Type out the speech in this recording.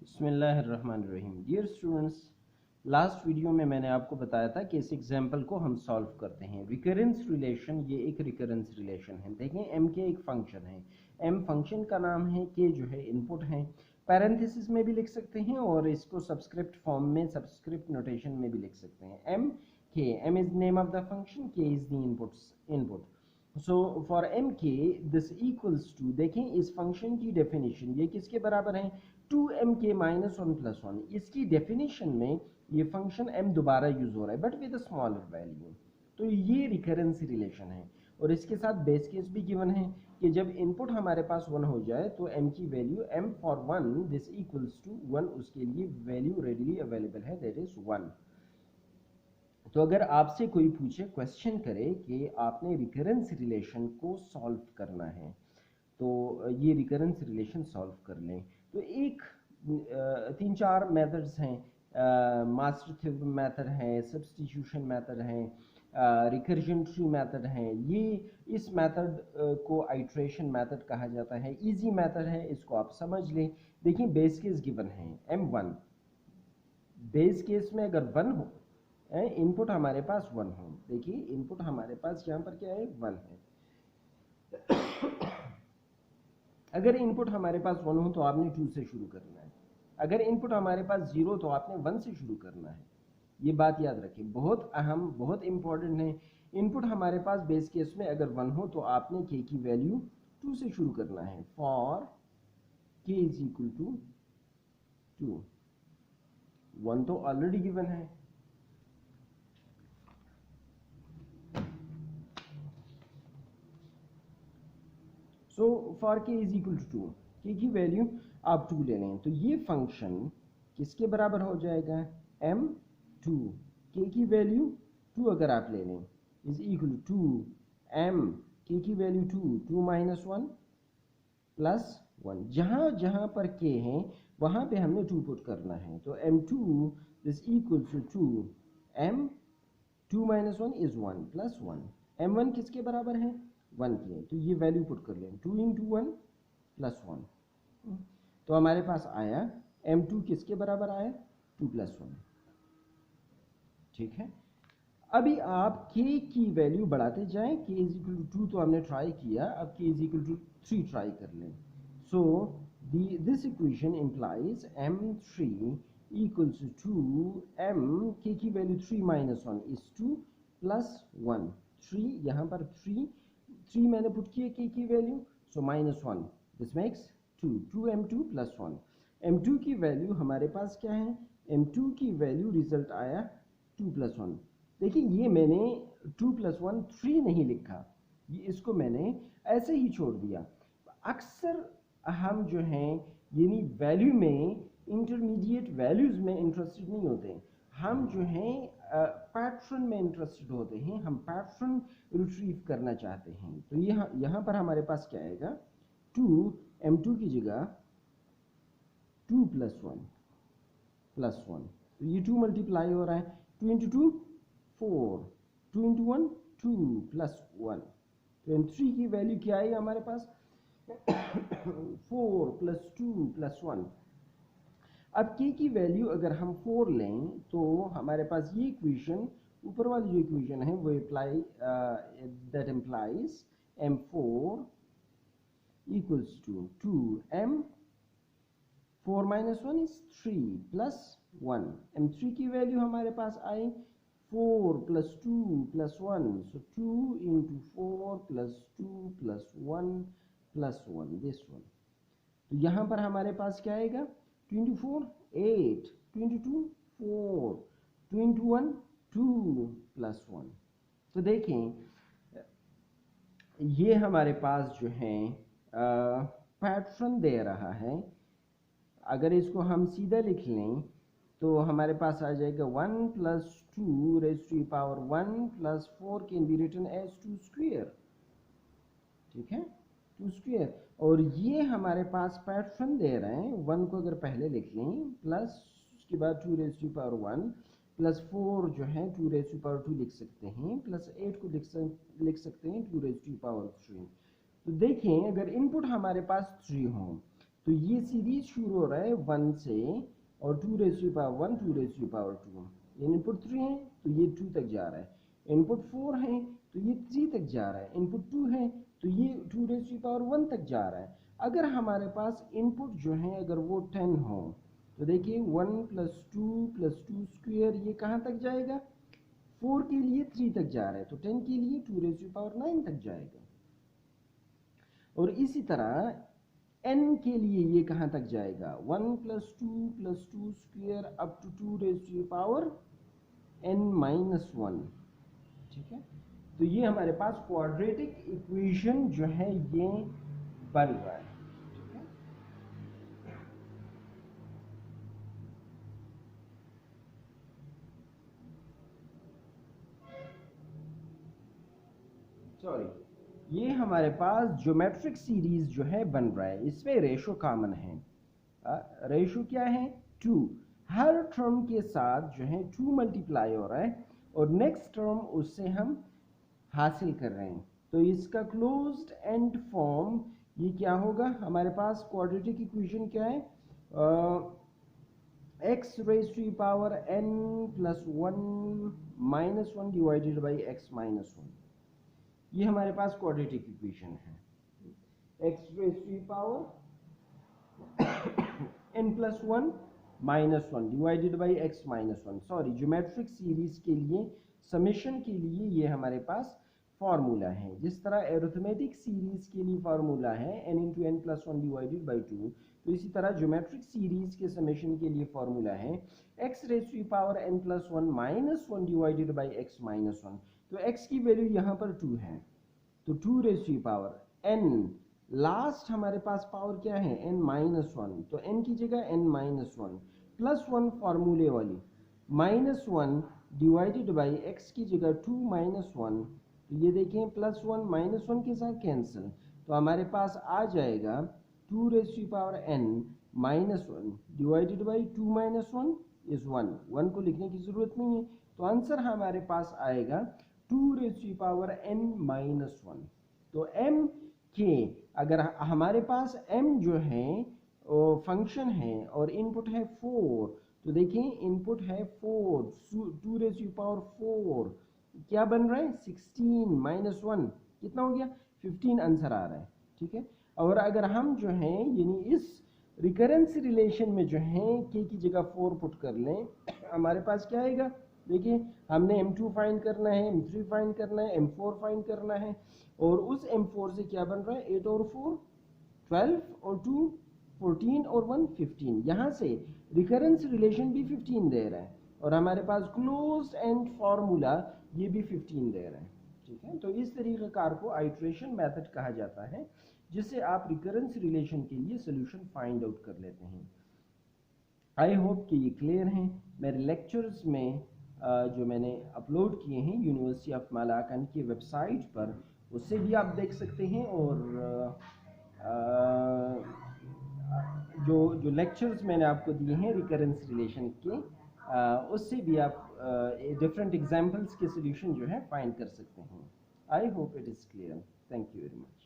बिस्मिल्लाहिर्रहमानिर्रहीम। Dear students, last video में मैंने आपको बताया था कि इस एग्जाम्पल को हम सॉल्व करते हैं। रिकरेंस रिलेशन, ये एक रिकरेंस रिलेशन है। देखें, एम के एक फंक्शन है, एम फंक्शन का नाम है, के जो है इनपुट है। पैरेंथेसिस में भी लिख सकते हैं और इसको सबस्क्रिप्ट फॉर्म में, सबस्क्रिप्ट नोटेशन में भी लिख सकते हैं। M K, M is name of the function, K is the input. So for M K this equals to, देखें इस फंक्शन की डेफिनेशन ये किसके बराबर है, 2m माइनस 1 प्लस 1। इसकी डेफिनेशन में ये फंक्शन m दोबारा यूज हो रहा है बट विद स्मॉलर वैल्यू। तो ये रिकरेंसी रिलेशन है और इसके साथ बेस केस भी गिवन है कि जब इनपुट हमारे पास 1 हो जाए तो m की value, m for 1 this equals to 1, उसके लिए वैल्यू रेडीली अवेलेबल है, दैट इज 1। तो अगर आपसे कोई पूछे, क्वेश्चन करे कि आपने रिकरेंस रिलेशन को सॉल्व करना है तो ये रिकरेंस रिलेशन सॉल्व कर लें। तो एक 3-4 मेथड्स हैं, मास्टर थ्योरम मेथड है, सब्स्टिट्यूशन मेथड है, रिकर्जन ट्री मेथड है। ये इस मेथड को आइट्रेशन मेथड कहा जाता है। इजी मेथड है, इसको आप समझ लें। देखिए, बेस केस गिवन है m1। बेस केस में अगर 1 हो, इनपुट हमारे पास 1 हो, देखिए इनपुट हमारे पास यहाँ पर क्या है, 1 है। अगर इनपुट हमारे पास 1 हो तो आपने 2 से शुरू करना है। अगर इनपुट हमारे पास 0 तो आपने 1 से शुरू करना है। ये बात याद रखें, बहुत अहम, बहुत इंपॉर्टेंट है। इनपुट हमारे पास बेस केस में अगर 1 हो तो आपने के की वैल्यू 2 से शुरू करना है। फॉर के इज इक्वल टू 2, 1 तो ऑलरेडी गिवन है। सो फॉर के इज इक्वल टू 2, के की वैल्यू आप 2 ले लें तो ये फंक्शन किसके बराबर हो जाएगा, m2। के की वैल्यू 2 अगर आप ले लें इज इक्वल टू m, के की वैल्यू 2 माइनस 1 प्लस 1। जहाँ जहाँ पर k हैं वहाँ पे हमने 2 पुट करना है। तो m2 is equal to 2, m2 minus 1 is 1 plus 1। m1 किसके बराबर है, 1 के। तो ये वैल्यू पुट कर लें, 2 इंटू 1 प्लस 1। तो हमारे पास आया m2 किसके बराबर आया, 2 प्लस 1। ठीक है, अभी आप k की वैल्यू बढ़ाते जाएं। k इज इक्वल टू 2 तो हमने ट्राई किया, अब k is equal to 3 try कर लें। So this equation implies m3 equals to 2m, k की वैल्यू 3 माइनस 1 इज 2 प्लस 1। 3 यहाँ पर 3 मैंने पुट किया k की value, so minus 1, this makes 2m2 plus 1। m2 की वैल्यू हमारे पास क्या है, m2 की वैल्यू रिजल्ट आया 2 प्लस 1। देखिए, ये मैंने 2 प्लस 1 3 नहीं लिखा, ये इसको मैंने ऐसे ही छोड़ दिया। अक्सर हम जो हैं यानी वैल्यू में, इंटरमीडिएट वैल्यूज़ में इंटरेस्टेड नहीं होते, हम जो हैं पैटर्न में इंटरेस्टेड होते हैं। हम पैटर्न रिट्रीव करना चाहते हैं। तो यहाँ पर हमारे पास क्या आएगा, 2m2 की जगह 2 प्लस 1 प्लस 1। तो ये 2 मल्टीप्लाई हो रहा है, 2 इंटू 2 4, 2 इंटू 1 2 प्लस 1। तो m3 की वैल्यू क्या आई हमारे पास, 4 प्लस 2 प्लस 1। अब k की वैल्यू अगर हम 4 लें तो हमारे पास ये इक्वेशन, ऊपर वाली जो इक्वेशन है वो apply, that implies m4 equals to 2m, 4 minus 1 is 3 plus 1। m3 की वैल्यू हमारे पास आई 4 plus 2 plus 1, so 2 into 4 plus 2 plus 1 plus 1, this one. तो यहाँ पर हमारे पास क्या आएगा, 2 इंटू 4 8, 2 इंटू 2 4, 2 इंटू 1 2 प्लस 1। तो देखें, ये हमारे पास जो है पैटर्न दे रहा है। अगर इसको हम सीधा लिख लें तो हमारे पास आ जाएगा 1 plus 2 raise to power 1 plus 4 can be written as 2 square. ठीक है, 2 स्क्वायर। और ये हमारे पास पैटर्न दे रहे हैं, 1 को अगर पहले लिख लें प्लस उसके बाद 2 रेज़ टू पावर 1 प्लस 4 जो है 2 रेज़ टू पावर 2 लिख सकते हैं, प्लस 8 को लिख सकते हैं 2 रेज़ टू पावर 3। तो देखें, अगर इनपुट हमारे पास 3 हो तो ये सीरीज शुरू हो रहा है 1 से और 2 raise to power 1 2 raise to power 2। Input 3 है तो ये 2 तक जा रहा है, इनपुट 4 है तो ये 3 तक जा रहा है, इनपुट 2 है तो ये 2 रेज़ टू पावर 1 तक जा रहा है। अगर हमारे पास इनपुट जो है अगर वो 10 हो तो देखिए 1 + 2 स्क्वायर ये कहाँ तक जाएगा, 4 के लिए 3 तक जा रहा है तो 10 के लिए 2 रेज़ टू पावर 9 तक जाएगा। और इसी तरह n के लिए ये कहाँ तक जाएगा, 1 + 2 square up to 2 raise to power n-1। ठीक है, तो ये हमारे पास क्वाड्रेटिक इक्वेशन जो है ये बन रहा है। ठीक है, सॉरी, ये हमारे पास ज्योमेट्रिक सीरीज जो है बन रहा है, इसमें रेशो कॉमन है। रेशो क्या है, 2। हर टर्म के साथ जो है 2 मल्टीप्लाई हो रहा है और नेक्स्ट टर्म उससे हम हासिल कर रहे हैं। तो इसका क्लोज्ड एंड फॉर्म ये क्या होगा, हमारे पास क्वाड्रेटिक इक्वेशन क्या है, x raise to power n + 1 - 1 divided by x - 1। ये हमारे पास क्वाड्रेटिक इक्वेशन है, x raise to power n + 1 - 1 divided by x - 1। Sorry, geometric series के लिए समेशन के लिए ये हमारे पास फार्मूला है। जिस तरह एरिथमेटिक सीरीज के लिए फार्मूला है n × n + 1 डिवाइडेड बाई 2, तो इसी तरह ज्योमेट्रिक सीरीज के समेशन के लिए फार्मूला है x raise to power n + 1 - 1 divided by x - 1। तो x की वैल्यू यहाँ पर 2 है तो 2 raise to power n, last हमारे पास पावर क्या है n - 1, तो n की जगह n - 1 + 1 फार्मूले वाली -1 डिवाइडेड बाई x की जगह 2 - 1। तो ये देखें +1 - 1 के साथ कैंसिल, तो हमारे पास आ जाएगा 2 raise to power n - 1 divided by 2 - 1 is 1 को लिखने की ज़रूरत नहीं है। तो आंसर हमारे पास आएगा 2 रेज़ टू पावर n - 1। तो m के अगर हमारे पास m जो है फंक्शन है और इनपुट है 4, तो देखिए इनपुट है 4, 2 रेज़ टू पावर 4 क्या बन रहा है 16 - 1 कितना हो गया 15 आंसर आ रहा है। ठीक है, और अगर हम जो है यानी इस रिकरेंस रिलेशन में जो है k की जगह 4 पुट कर लें, हमारे पास क्या आएगा, देखिए हमने m2 फाइंड करना है, m3 फाइंड करना है, m4 फाइंड करना है, और उस m4 से क्या बन रहा है 8 और 4 12 और 2 14 और 1 15। यहाँ से रिकरेंस रिलेशन भी 15 दे रहा है और हमारे पास क्लोज्ड एंड फार्मूला ये भी 15 दे रहा है। ठीक है, तो इस तरीके कार को आइट्रेशन मेथड कहा जाता है, जिससे आप रिकरेंस रिलेशन के लिए सोल्यूशन फाइंड आउट कर लेते हैं। आई होप कि ये क्लियर हैं। मेरे लेक्चर्स में जो मैंने अपलोड किए हैं यूनिवर्सिटी ऑफ मालाकन की वेबसाइट पर, उससे भी आप देख सकते हैं, और जो लेक्चर्स मैंने आपको दिए हैं रिकरेंस रिलेशन के, उससे भी आप डिफरेंट एग्जांपल्स के सॉल्यूशन जो है फाइंड कर सकते हैं। I hope it is clear. Thank you very much.